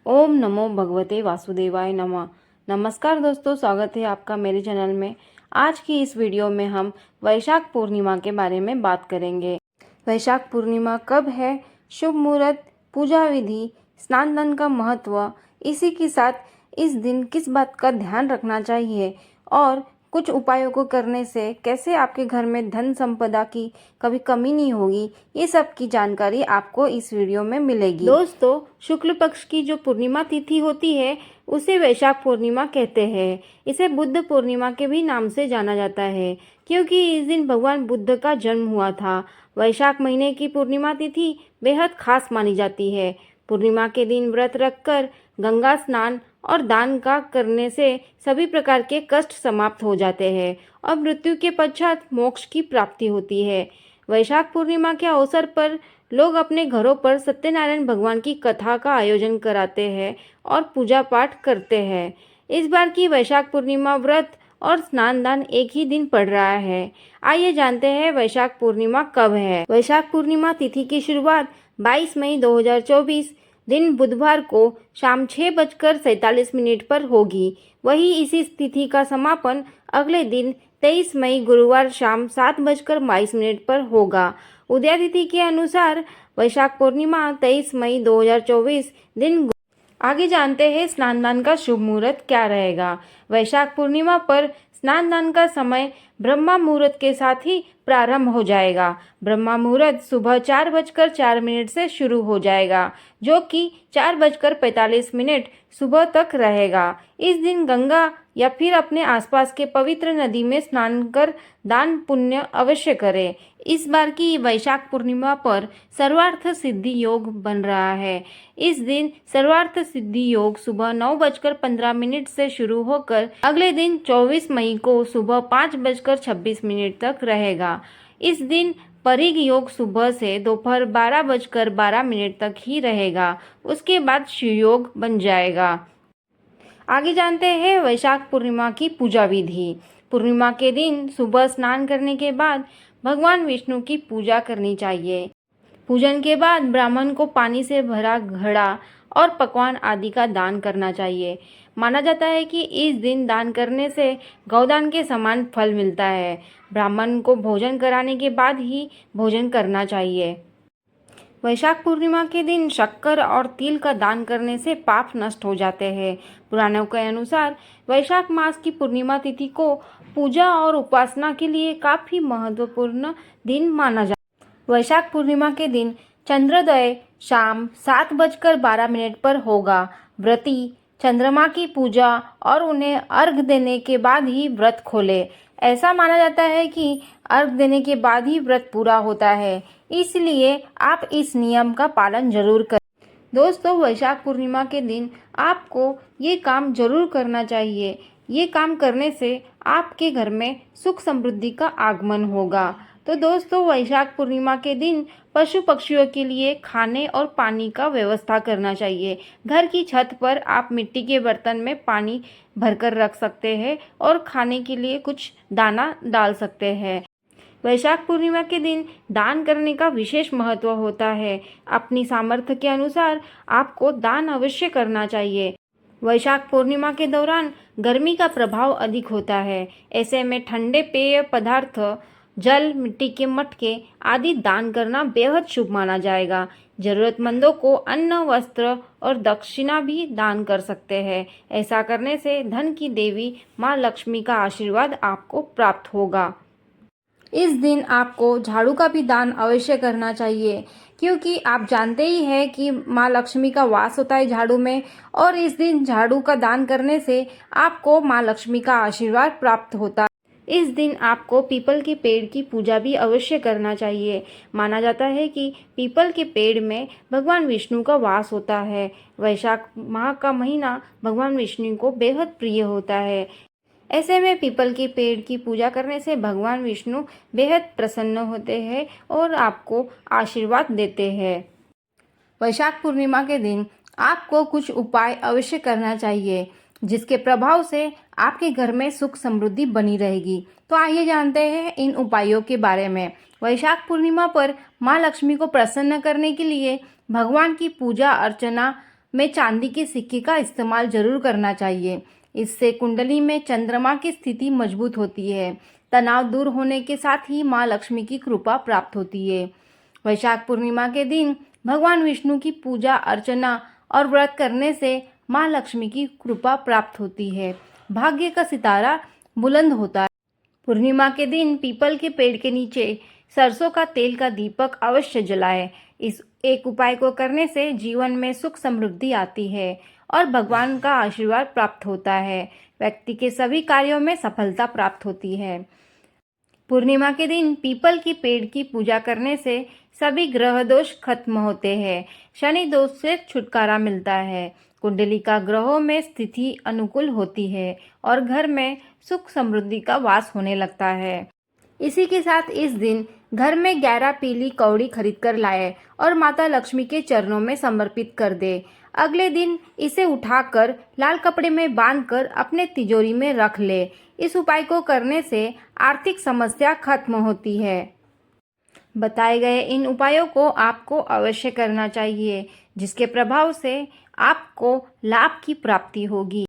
ओम नमो भगवते वासुदेवाय नमः। नमस्कार दोस्तों, स्वागत है आपका मेरे चैनल में। आज की इस वीडियो में हम वैशाख पूर्णिमा के बारे में बात करेंगे। वैशाख पूर्णिमा कब है, शुभ मुहूर्त, पूजा विधि, स्नान दान का महत्व, इसी के साथ इस दिन किस बात का ध्यान रखना चाहिए और कुछ उपायों को करने से कैसे आपके घर में धन संपदा की कभी कमी नहीं होगी, ये सब की जानकारी आपको इस वीडियो में मिलेगी। दोस्तों, शुक्ल पक्ष की जो पूर्णिमा तिथि होती है उसे वैशाख पूर्णिमा कहते हैं। इसे बुद्ध पूर्णिमा के भी नाम से जाना जाता है, क्योंकि इस दिन भगवान बुद्ध का जन्म हुआ था। वैशाख महीने की पूर्णिमा तिथि बेहद खास मानी जाती है। पूर्णिमा के दिन व्रत रखकर गंगा स्नान और दान का करने से सभी प्रकार के कष्ट समाप्त हो जाते हैं और मृत्यु के पश्चात मोक्ष की प्राप्ति होती है। वैशाख पूर्णिमा के अवसर पर लोग अपने घरों पर सत्यनारायण भगवान की कथा का आयोजन कराते हैं और पूजा पाठ करते हैं। इस बार की वैशाख पूर्णिमा व्रत और स्नान दान एक ही दिन पड़ रहा है। आइए जानते हैं वैशाख पूर्णिमा कब है। वैशाख पूर्णिमा तिथि की शुरुआत 22 मई 2024 दिन बुधवार को शाम 6:47 पर होगी। वही इसी तिथि का समापन अगले दिन 23 मई गुरुवार शाम 7:22 पर होगा। उदय तिथि के अनुसार वैशाख पूर्णिमा 23 मई 2024 दिन। आगे जानते हैं स्नान दान का शुभ मुहूर्त क्या रहेगा। वैशाख पूर्णिमा पर स्नान दान का समय ब्रह्मा मुहूर्त के साथ ही प्रारंभ हो जाएगा। ब्रह्मा मुहूर्त सुबह 4:04 से शुरू हो जाएगा, जो कि 4:45 सुबह तक रहेगा। इस दिन गंगा या फिर अपने आसपास के पवित्र नदी में स्नान कर दान पुण्य अवश्य करें। इस बार की वैशाख पूर्णिमा पर सर्वार्थ सिद्धि योग बन रहा है। इस दिन सर्वार्थ सिद्धि योग सुबह 9:15 से शुरू होकर अगले दिन 24 मई को सुबह 5:26 तक रहेगा। इस दिन परिग योग सुबह से दोपहर 12:12 तक ही रहेगा। उसके बाद शिव योग बन जाएगा। आगे जानते हैं वैशाख पूर्णिमा की पूजा विधि। पूर्णिमा के दिन सुबह स्नान करने के बाद भगवान विष्णु की पूजा करनी चाहिए। पूजन के बाद ब्राह्मण को पानी से भरा घड़ा और पकवान आदि का दान करना चाहिए। माना जाता है कि इस दिन दान करने से गौदान के समान फल मिलता है। ब्राह्मण को भोजन कराने के बाद ही भोजन करना चाहिए। वैशाख पूर्णिमा के दिन शक्कर और तिल का दान करने से पाप नष्ट हो जाते हैं। पुराणों के अनुसार वैशाख मास की पूर्णिमा तिथि को पूजा और उपासना के लिए काफी महत्वपूर्ण दिन माना जाता है। वैशाख पूर्णिमा के दिन चंद्रोदय शाम 7:12 पर होगा। व्रती चंद्रमा की पूजा और उन्हें अर्घ देने के बाद ही व्रत खोले। ऐसा माना जाता है कि अर्घ देने के बाद ही व्रत पूरा होता है, इसलिए आप इस नियम का पालन जरूर करें। दोस्तों, वैशाख पूर्णिमा के दिन आपको ये काम जरूर करना चाहिए। ये काम करने से आपके घर में सुख समृद्धि का आगमन होगा। तो दोस्तों, वैशाख पूर्णिमा के दिन पशु पक्षियों के लिए खाने और पानी का व्यवस्था करना चाहिए। घर की छत पर आप मिट्टी के बर्तन में पानी भरकर रख सकते हैं और खाने के लिए कुछ दाना डाल सकते हैं। वैशाख पूर्णिमा के दिन दान करने का विशेष महत्व होता है। अपनी सामर्थ्य के अनुसार आपको दान अवश्य करना चाहिए। वैशाख पूर्णिमा के दौरान गर्मी का प्रभाव अधिक होता है। ऐसे में ठंडे पेय पदार्थ, जल, मिट्टी के मटके आदि दान करना बेहद शुभ माना जाएगा। जरूरतमंदों को अन्न, वस्त्र और दक्षिणा भी दान कर सकते हैं। ऐसा करने से धन की देवी माँ लक्ष्मी का आशीर्वाद आपको प्राप्त होगा। इस दिन आपको झाड़ू का भी दान अवश्य करना चाहिए, क्योंकि आप जानते ही हैं कि माँ लक्ष्मी का वास होता है झाड़ू में, और इस दिन झाड़ू का दान करने से आपको माँ लक्ष्मी का आशीर्वाद प्राप्त होता है। इस दिन आपको पीपल के पेड़ की पूजा भी अवश्य करना चाहिए। माना जाता है कि पीपल के पेड़ में भगवान विष्णु का वास होता है। वैशाख माह का महीना भगवान विष्णु को बेहद प्रिय होता है। ऐसे में पीपल के पेड़ की पूजा करने से भगवान विष्णु बेहद प्रसन्न होते हैं और आपको आशीर्वाद देते हैं। वैशाख पूर्णिमा के दिन आपको कुछ उपाय अवश्य करना चाहिए, जिसके प्रभाव से आपके घर में सुख समृद्धि बनी रहेगी। तो आइए जानते हैं इन उपायों के बारे में। वैशाख पूर्णिमा पर माँ लक्ष्मी को प्रसन्न करने के लिए भगवान की पूजा अर्चना में चांदी के सिक्के का इस्तेमाल जरूर करना चाहिए। इससे कुंडली में चंद्रमा की स्थिति मजबूत होती है। तनाव दूर होने के साथ ही माँ लक्ष्मी की कृपा प्राप्त होती है। वैशाख पूर्णिमा के दिन भगवान विष्णु की पूजा अर्चना और व्रत करने से माँ लक्ष्मी की कृपा प्राप्त होती है। भाग्य का सितारा बुलंद होता है। पूर्णिमा के दिन पीपल के पेड़ के नीचे सरसों का तेल का दीपक अवश्य जलाएं। इस एक उपाय को करने से जीवन में सुख समृद्धि आती है और भगवान का आशीर्वाद प्राप्त होता है। व्यक्ति के सभी कार्यों में सफलता प्राप्त होती है। पूर्णिमा के दिन पीपल की पेड़ की पूजा करने से सभी ग्रह दोष खत्म होते हैं। शनि दोष से छुटकारा मिलता है। कुंडली का ग्रहों में स्थिति अनुकूल होती है और घर में सुख समृद्धि का वास होने लगता है। इसी के साथ इस दिन घर में 11 पीली कौड़ी खरीद कर लाए और माता लक्ष्मी के चरणों में समर्पित कर दे। अगले दिन इसे उठाकर लाल कपड़े में बांधकर अपने तिजोरी में रख ले। इस उपाय को करने से आर्थिक समस्या खत्म होती है। बताए गए इन उपायों को आपको अवश्य करना चाहिए, जिसके प्रभाव से आपको लाभ की प्राप्ति होगी।